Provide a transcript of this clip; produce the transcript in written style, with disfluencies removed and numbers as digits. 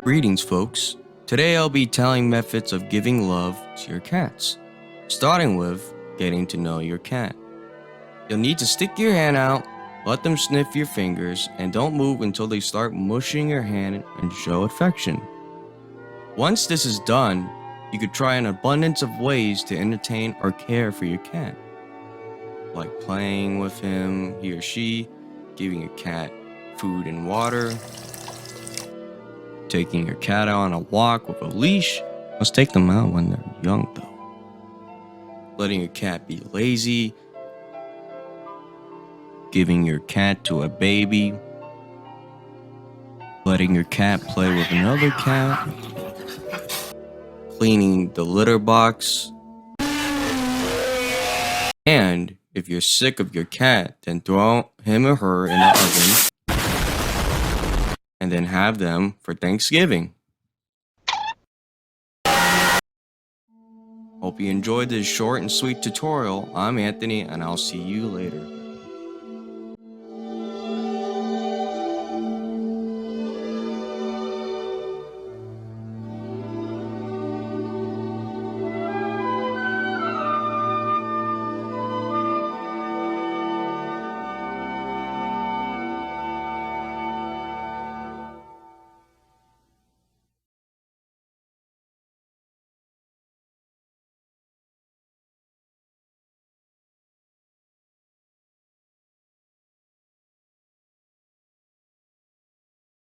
Greetings, folks. Today I'll be telling methods of giving love to your cats, starting with getting to know your cat. You'll need to stick your hand out, let them sniff your fingers, and don't move until they start mushing your hand and show affection. Once this is done, you could try an abundance of ways to entertain or care for your cat, like playing with him, he or she, giving your cat food and water, taking your cat out on a walk with a leash. Let's take them out when they're young, though. Letting your cat be lazy, giving your cat to a baby, letting your cat play with another cat, cleaning the litter box, and if you're sick of your cat, then throw him or her in the oven and then have them for Thanksgiving. Hope you enjoyed this short and sweet tutorial. I'm Anthony, and I'll see you later.